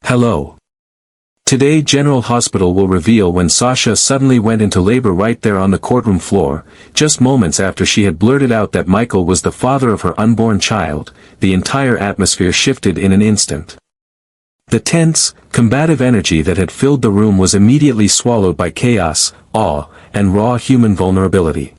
Hello. Today General Hospital will reveal when Sasha suddenly went into labor right there on the courtroom floor, just moments after she had blurted out that Michael was the father of her unborn child. The entire atmosphere shifted in an instant. The tense, combative energy that had filled the room was immediately swallowed by chaos, awe, and raw human vulnerability.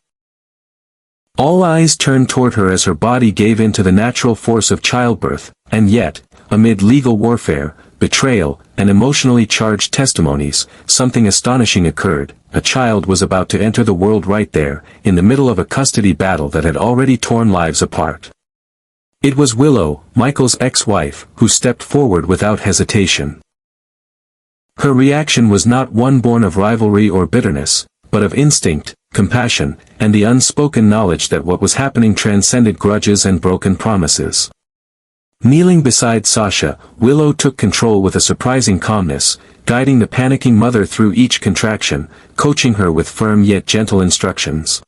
All eyes turned toward her as her body gave in to the natural force of childbirth, and yet, amid legal warfare, betrayal, and emotionally charged testimonies, something astonishing occurred. A child was about to enter the world right there, in the middle of a custody battle that had already torn lives apart. It was Willow, Michael's ex-wife, who stepped forward without hesitation. Her reaction was not one born of rivalry or bitterness, but of instinct, compassion, and the unspoken knowledge that what was happening transcended grudges and broken promises. Kneeling beside Sasha, Willow took control with a surprising calmness, guiding the panicking mother through each contraction, coaching her with firm yet gentle instructions.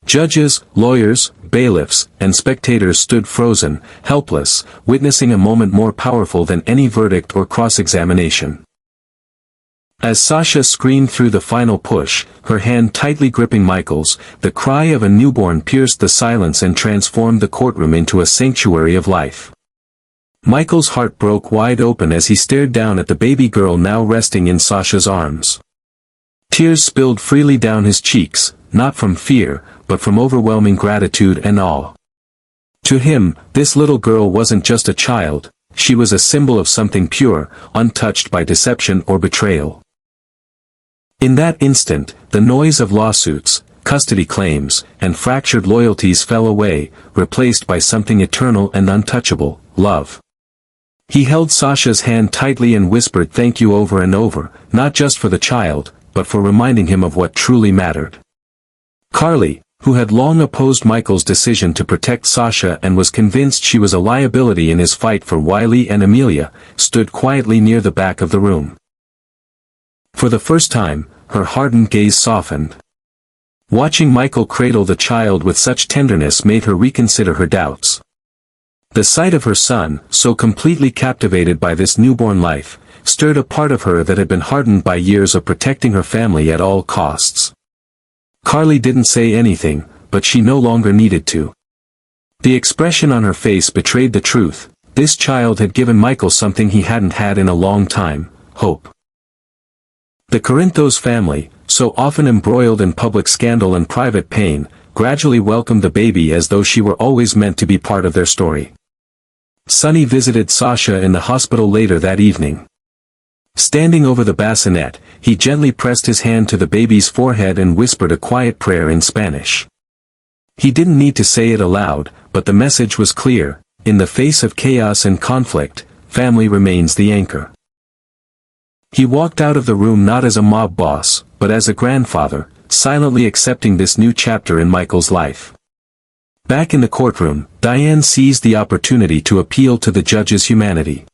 Judges, lawyers, bailiffs, and spectators stood frozen, helpless, witnessing a moment more powerful than any verdict or cross-examination. As Sasha screamed through the final push, her hand tightly gripping Michael's, the cry of a newborn pierced the silence and transformed the courtroom into a sanctuary of life. Michael's heart broke wide open as he stared down at the baby girl now resting in Sasha's arms. Tears spilled freely down his cheeks, not from fear, but from overwhelming gratitude and awe. To him, this little girl wasn't just a child, she was a symbol of something pure, untouched by deception or betrayal. In that instant, the noise of lawsuits, custody claims, and fractured loyalties fell away, replaced by something eternal and untouchable, love. He held Sasha's hand tightly and whispered thank you over and over, not just for the child, but for reminding him of what truly mattered. Carly, who had long opposed Michael's decision to protect Sasha and was convinced she was a liability in his fight for Wiley and Amelia, stood quietly near the back of the room. For the first time, her hardened gaze softened. Watching Michael cradle the child with such tenderness made her reconsider her doubts. The sight of her son, so completely captivated by this newborn life, stirred a part of her that had been hardened by years of protecting her family at all costs. Carly didn't say anything, but she no longer needed to. The expression on her face betrayed the truth. This child had given Michael something he hadn't had in a long time, hope. The Corinthos family, so often embroiled in public scandal and private pain, gradually welcomed the baby as though she were always meant to be part of their story. Sonny visited Sasha in the hospital later that evening. Standing over the bassinet, he gently pressed his hand to the baby's forehead and whispered a quiet prayer in Spanish. He didn't need to say it aloud, but the message was clear: in the face of chaos and conflict, family remains the anchor. He walked out of the room not as a mob boss, but as a grandfather, silently accepting this new chapter in Michael's life. Back in the courtroom, Diane seized the opportunity to appeal to the judge's humanity.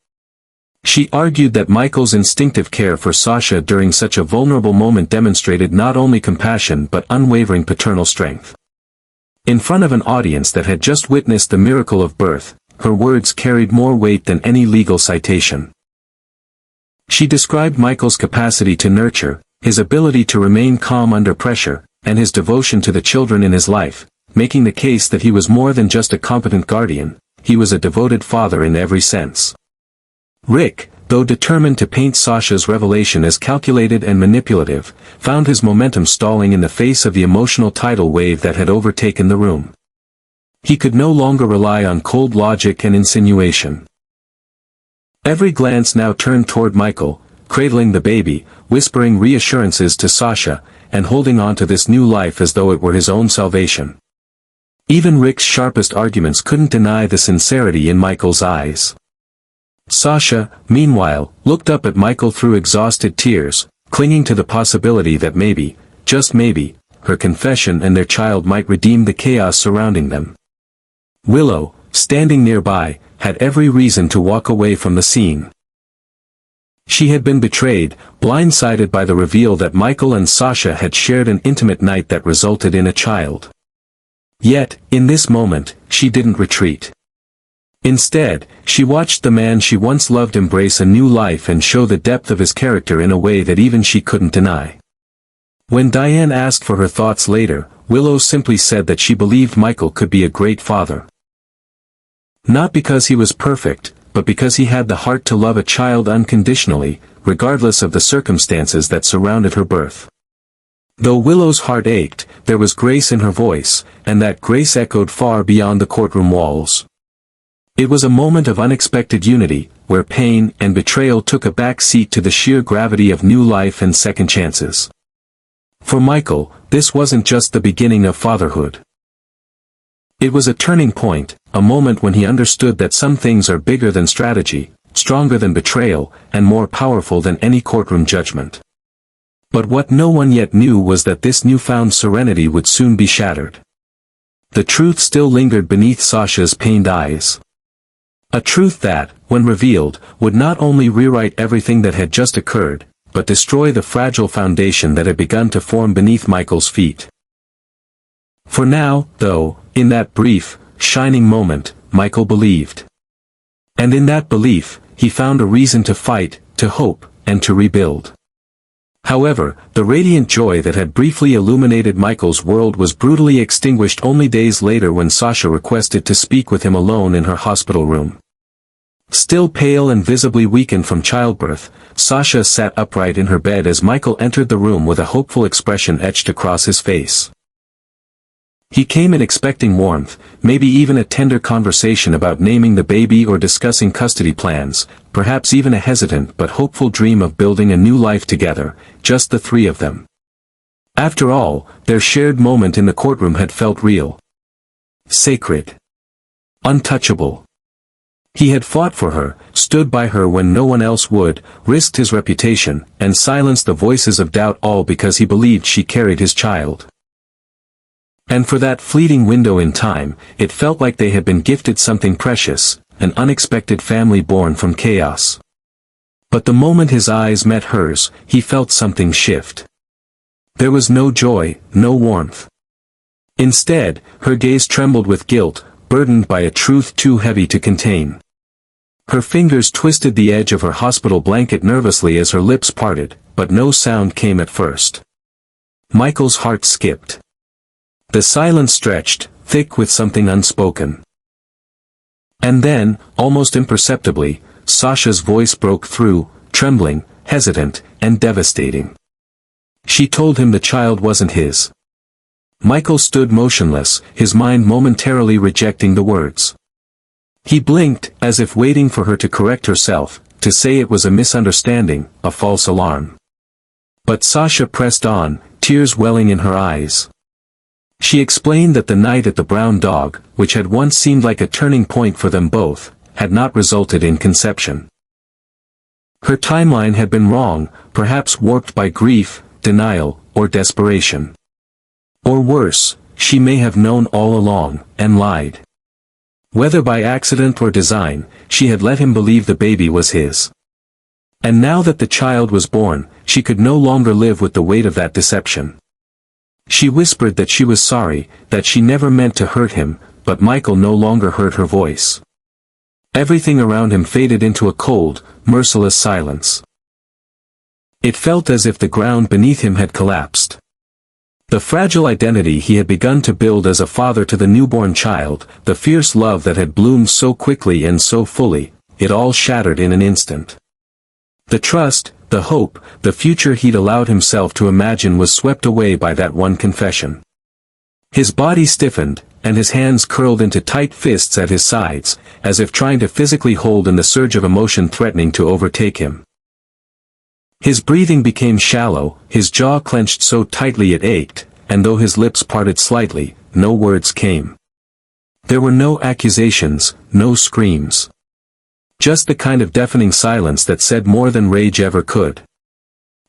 She argued that Michael's instinctive care for Sasha during such a vulnerable moment demonstrated not only compassion but unwavering paternal strength. In front of an audience that had just witnessed the miracle of birth, her words carried more weight than any legal citation. She described Michael's capacity to nurture, his ability to remain calm under pressure, and his devotion to the children in his life, making the case that he was more than just a competent guardian, he was a devoted father in every sense. Rick, though determined to paint Sasha's revelation as calculated and manipulative, found his momentum stalling in the face of the emotional tidal wave that had overtaken the room. He could no longer rely on cold logic and insinuation. Every glance now turned toward Michael, cradling the baby, whispering reassurances to Sasha, and holding on to this new life as though it were his own salvation. Even Rick's sharpest arguments couldn't deny the sincerity in Michael's eyes. Sasha, meanwhile, looked up at Michael through exhausted tears, clinging to the possibility that maybe, just maybe, her confession and their child might redeem the chaos surrounding them. Willow, standing nearby, had every reason to walk away from the scene. She had been betrayed, blindsided by the reveal that Michael and Sasha had shared an intimate night that resulted in a child. Yet, in this moment, she didn't retreat. Instead, she watched the man she once loved embrace a new life and show the depth of his character in a way that even she couldn't deny. When Diane asked for her thoughts later, Willow simply said that she believed Michael could be a great father. Not because he was perfect, but because he had the heart to love a child unconditionally, regardless of the circumstances that surrounded her birth. Though Willow's heart ached, there was grace in her voice, and that grace echoed far beyond the courtroom walls. It was a moment of unexpected unity, where pain and betrayal took a back seat to the sheer gravity of new life and second chances. For Michael, this wasn't just the beginning of fatherhood. It was a turning point, a moment when he understood that some things are bigger than strategy, stronger than betrayal, and more powerful than any courtroom judgment. But what no one yet knew was that this newfound serenity would soon be shattered. The truth still lingered beneath Sasha's pained eyes. A truth that, when revealed, would not only rewrite everything that had just occurred, but destroy the fragile foundation that had begun to form beneath Michael's feet. For now, though, in that brief, shining moment, Michael believed. And in that belief, he found a reason to fight, to hope, and to rebuild. However, the radiant joy that had briefly illuminated Michael's world was brutally extinguished only days later when Sasha requested to speak with him alone in her hospital room. Still pale and visibly weakened from childbirth, Sasha sat upright in her bed as Michael entered the room with a hopeful expression etched across his face. He came in expecting warmth, maybe even a tender conversation about naming the baby or discussing custody plans, perhaps even a hesitant but hopeful dream of building a new life together, just the three of them. After all, their shared moment in the courtroom had felt real. Sacred. Untouchable. He had fought for her, stood by her when no one else would, risked his reputation, and silenced the voices of doubt, all because he believed she carried his child. And for that fleeting window in time, it felt like they had been gifted something precious, an unexpected family born from chaos. But the moment his eyes met hers, he felt something shift. There was no joy, no warmth. Instead, her gaze trembled with guilt, burdened by a truth too heavy to contain. Her fingers twisted the edge of her hospital blanket nervously as her lips parted, but no sound came at first. Michael's heart skipped. The silence stretched, thick with something unspoken. And then, almost imperceptibly, Sasha's voice broke through, trembling, hesitant, and devastating. She told him the child wasn't his. Michael stood motionless, his mind momentarily rejecting the words. He blinked, as if waiting for her to correct herself, to say it was a misunderstanding, a false alarm. But Sasha pressed on, tears welling in her eyes. She explained that the night at the Brown Dog, which had once seemed like a turning point for them both, had not resulted in conception. Her timeline had been wrong, perhaps warped by grief, denial, or desperation. Or worse, she may have known all along, and lied. Whether by accident or design, she had let him believe the baby was his. And now that the child was born, she could no longer live with the weight of that deception. She whispered that she was sorry, that she never meant to hurt him, but Michael no longer heard her voice. Everything around him faded into a cold, merciless silence. It felt as if the ground beneath him had collapsed. The fragile identity he had begun to build as a father to the newborn child, the fierce love that had bloomed so quickly and so fully, it all shattered in an instant. The trust, the hope, the future he'd allowed himself to imagine was swept away by that one confession. His body stiffened, and his hands curled into tight fists at his sides, as if trying to physically hold in the surge of emotion threatening to overtake him. His breathing became shallow, his jaw clenched so tightly it ached, and though his lips parted slightly, no words came. There were no accusations, no screams. Just the kind of deafening silence that said more than rage ever could.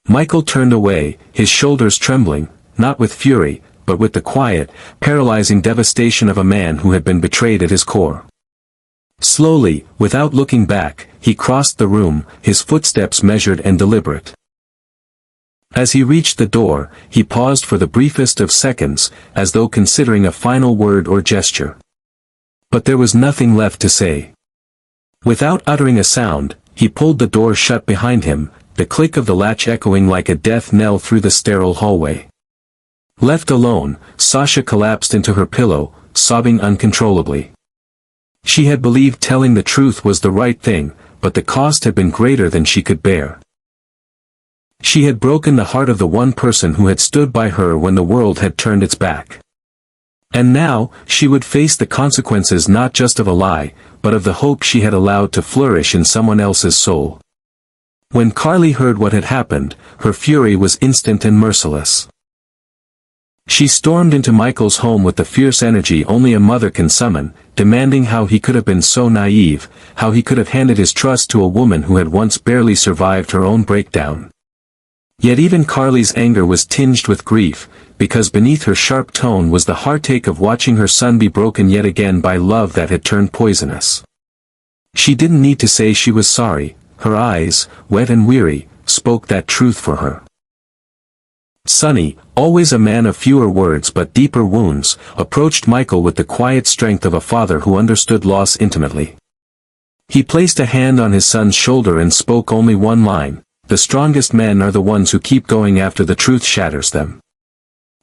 Michael turned away, his shoulders trembling, not with fury, but with the quiet, paralyzing devastation of a man who had been betrayed at his core. Slowly, without looking back, he crossed the room, his footsteps measured and deliberate. As he reached the door, he paused for the briefest of seconds, as though considering a final word or gesture. But there was nothing left to say. Without uttering a sound, he pulled the door shut behind him, the click of the latch echoing like a death knell through the sterile hallway. Left alone, Sasha collapsed into her pillow, sobbing uncontrollably. She had believed telling the truth was the right thing, but the cost had been greater than she could bear. She had broken the heart of the one person who had stood by her when the world had turned its back. And now, she would face the consequences not just of a lie, but of the hope she had allowed to flourish in someone else's soul. When Carly heard what had happened, her fury was instant and merciless. She stormed into Michael's home with the fierce energy only a mother can summon, demanding how he could have been so naive, how he could have handed his trust to a woman who had once barely survived her own breakdown. Yet even Carly's anger was tinged with grief, because beneath her sharp tone was the heartache of watching her son be broken yet again by love that had turned poisonous. She didn't need to say she was sorry, her eyes, wet and weary, spoke that truth for her. Sonny, always a man of fewer words but deeper wounds, approached Michael with the quiet strength of a father who understood loss intimately. He placed a hand on his son's shoulder and spoke only one line: "The strongest men are the ones who keep going after the truth shatters them."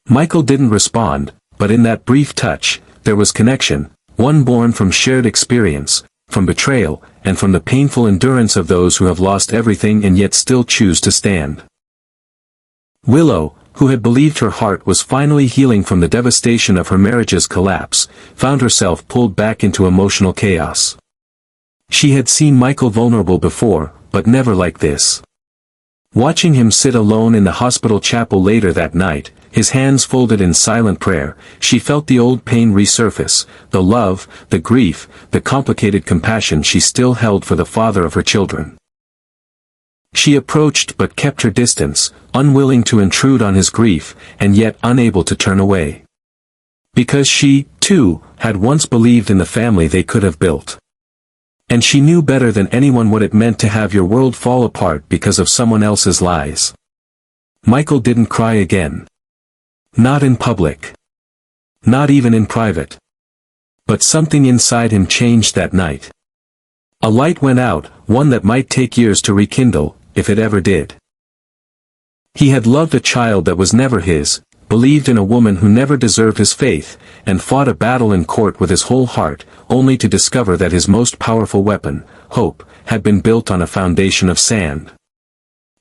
Michael didn't respond, but in that brief touch, there was connection, one born from shared experience, from betrayal, and from the painful endurance of those who have lost everything and yet still choose to stand. Willow, who had believed her heart was finally healing from the devastation of her marriage's collapse, found herself pulled back into emotional chaos. She had seen Michael vulnerable before, but never like this. Watching him sit alone in the hospital chapel later that night, his hands folded in silent prayer, she felt the old pain resurface, the love, the grief, the complicated compassion she still held for the father of her children. She approached but kept her distance, unwilling to intrude on his grief, and yet unable to turn away. Because she, too, had once believed in the family they could have built. And she knew better than anyone what it meant to have your world fall apart because of someone else's lies. Michael didn't cry again. Not in public. Not even in private. But something inside him changed that night. A light went out, one that might take years to rekindle, if it ever did. He had loved a child that was never his, believed in a woman who never deserved his faith, and fought a battle in court with his whole heart, only to discover that his most powerful weapon, hope, had been built on a foundation of sand.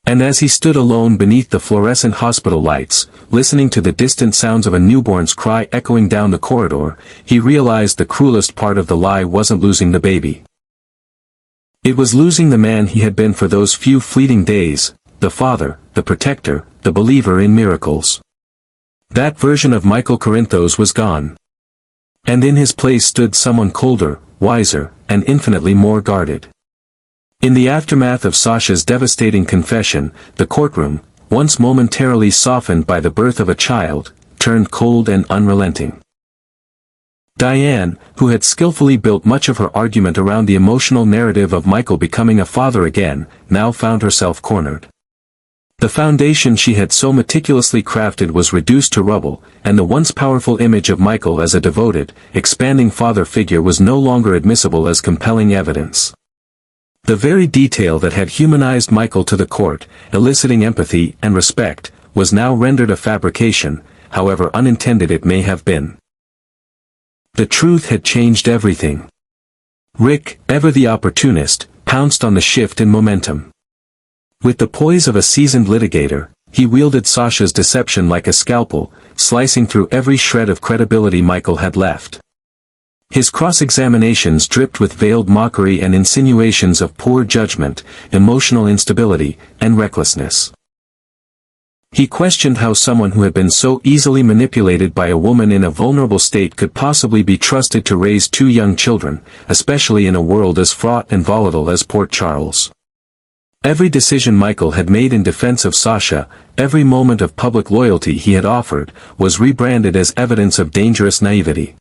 And as he stood alone beneath the fluorescent hospital lights, listening to the distant sounds of a newborn's cry echoing down the corridor, he realized the cruelest part of the lie wasn't losing the baby. It was losing the man he had been for those few fleeting days, the father, the protector, the believer in miracles. That version of Michael Corinthos was gone. And in his place stood someone colder, wiser, and infinitely more guarded. In the aftermath of Sasha's devastating confession, the courtroom, once momentarily softened by the birth of a child, turned cold and unrelenting. Diane, who had skillfully built much of her argument around the emotional narrative of Michael becoming a father again, now found herself cornered. The foundation she had so meticulously crafted was reduced to rubble, and the once powerful image of Michael as a devoted, expanding father figure was no longer admissible as compelling evidence. The very detail that had humanized Michael to the court, eliciting empathy and respect, was now rendered a fabrication, however unintended it may have been. The truth had changed everything. Rick, ever the opportunist, pounced on the shift in momentum. With the poise of a seasoned litigator, he wielded Sasha's deception like a scalpel, slicing through every shred of credibility Michael had left. His cross-examinations dripped with veiled mockery and insinuations of poor judgment, emotional instability, and recklessness. He questioned how someone who had been so easily manipulated by a woman in a vulnerable state could possibly be trusted to raise two young children, especially in a world as fraught and volatile as Port Charles. Every decision Michael had made in defense of Sasha, every moment of public loyalty he had offered, was rebranded as evidence of dangerous naivety.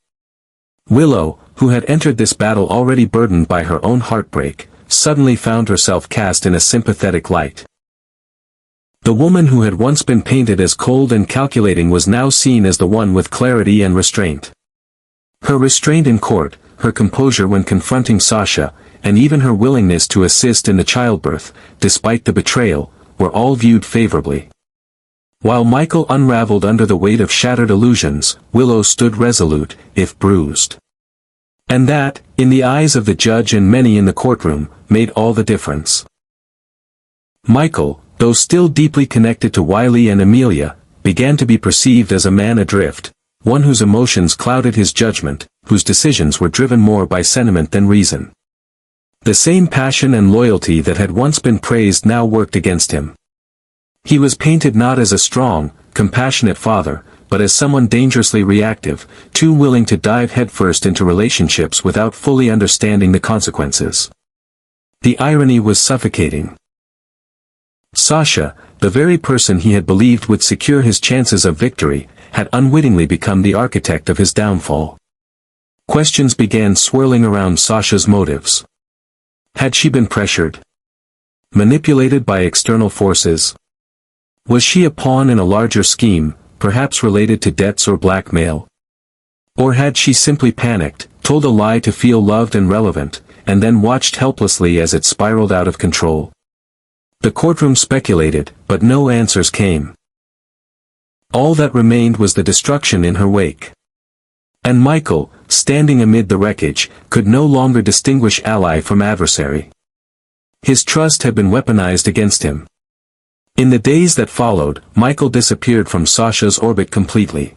Willow, who had entered this battle already burdened by her own heartbreak, suddenly found herself cast in a sympathetic light. The woman who had once been painted as cold and calculating was now seen as the one with clarity and restraint. Her restraint in court, her composure when confronting Sasha, and even her willingness to assist in the childbirth, despite the betrayal, were all viewed favorably. While Michael unraveled under the weight of shattered illusions, Willow stood resolute, if bruised. And that, in the eyes of the judge and many in the courtroom, made all the difference. Michael, though still deeply connected to Wiley and Amelia, began to be perceived as a man adrift, one whose emotions clouded his judgment, whose decisions were driven more by sentiment than reason. The same passion and loyalty that had once been praised now worked against him. He was painted not as a strong, compassionate father, but as someone dangerously reactive, too willing to dive headfirst into relationships without fully understanding the consequences. The irony was suffocating. Sasha, the very person he had believed would secure his chances of victory, had unwittingly become the architect of his downfall. Questions began swirling around Sasha's motives. Had she been pressured? Manipulated by external forces? Was she a pawn in a larger scheme, perhaps related to debts or blackmail? Or had she simply panicked, told a lie to feel loved and relevant, and then watched helplessly as it spiraled out of control? The courtroom speculated, but no answers came. All that remained was the destruction in her wake. And Michael, standing amid the wreckage, could no longer distinguish ally from adversary. His trust had been weaponized against him. In the days that followed, Michael disappeared from Sasha's orbit completely.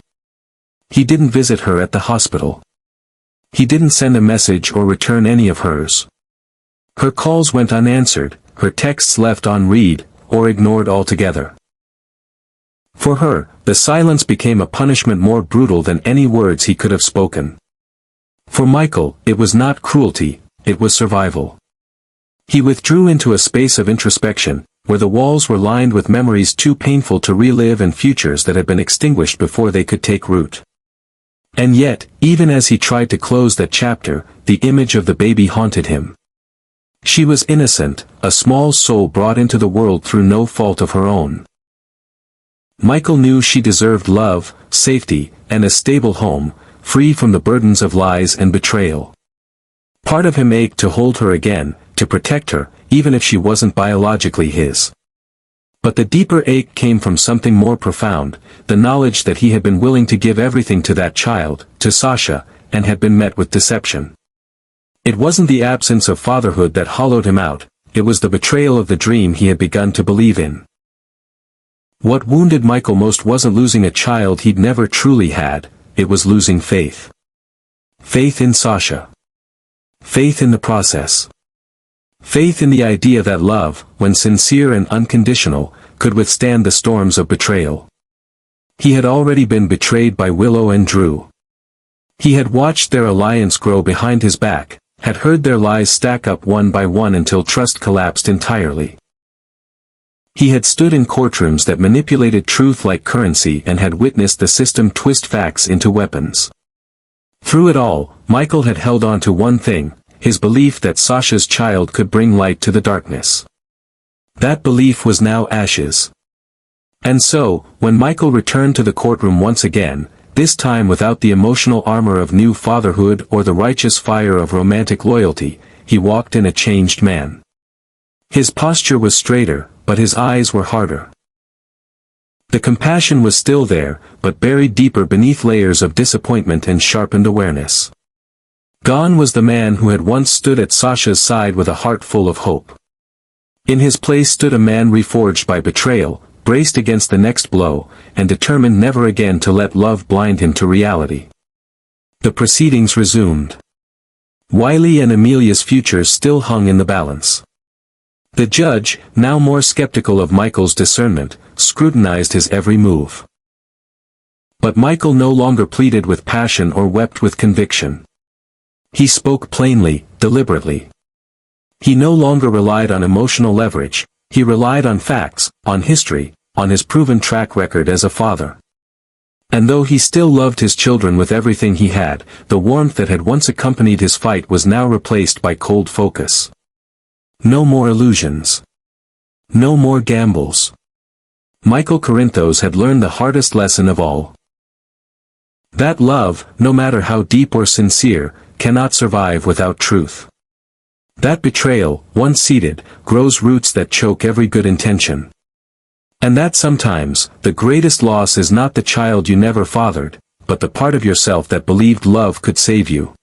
He didn't visit her at the hospital. He didn't send a message or return any of hers. Her calls went unanswered, her texts left unread, or ignored altogether. For her, the silence became a punishment more brutal than any words he could have spoken. For Michael, it was not cruelty, it was survival. He withdrew into a space of introspection, where the walls were lined with memories too painful to relive and futures that had been extinguished before they could take root. And yet, even as he tried to close that chapter, the image of the baby haunted him. She was innocent, a small soul brought into the world through no fault of her own. Michael knew she deserved love, safety, and a stable home, free from the burdens of lies and betrayal. Part of him ached to hold her again, to protect her, even if she wasn't biologically his. But the deeper ache came from something more profound, the knowledge that he had been willing to give everything to that child, to Sasha, and had been met with deception. It wasn't the absence of fatherhood that hollowed him out, it was the betrayal of the dream he had begun to believe in. What wounded Michael most wasn't losing a child he'd never truly had, it was losing faith. Faith in Sasha. Faith in the process. Faith in the idea that love, when sincere and unconditional, could withstand the storms of betrayal. He had already been betrayed by Willow and Drew. He had watched their alliance grow behind his back, had heard their lies stack up one by one until trust collapsed entirely. He had stood in courtrooms that manipulated truth like currency and had witnessed the system twist facts into weapons. Through it all, Michael had held on to one thing, his belief that Sasha's child could bring light to the darkness. That belief was now ashes. And so, when Michael returned to the courtroom once again, this time without the emotional armor of new fatherhood or the righteous fire of romantic loyalty, he walked in a changed man. His posture was straighter, but his eyes were harder. The compassion was still there, but buried deeper beneath layers of disappointment and sharpened awareness. Gone was the man who had once stood at Sasha's side with a heart full of hope. In his place stood a man reforged by betrayal, braced against the next blow, and determined never again to let love blind him to reality. The proceedings resumed. Wiley and Amelia's futures still hung in the balance. The judge, now more skeptical of Michael's discernment, scrutinized his every move. But Michael no longer pleaded with passion or wept with conviction. He spoke plainly, deliberately. He no longer relied on emotional leverage, he relied on facts, on history, on his proven track record as a father. And though he still loved his children with everything he had, the warmth that had once accompanied his fight was now replaced by cold focus. No more illusions. No more gambles. Michael Corinthos had learned the hardest lesson of all. That love, no matter how deep or sincere, cannot survive without truth. That betrayal, once seeded, grows roots that choke every good intention. And that sometimes, the greatest loss is not the child you never fathered, but the part of yourself that believed love could save you.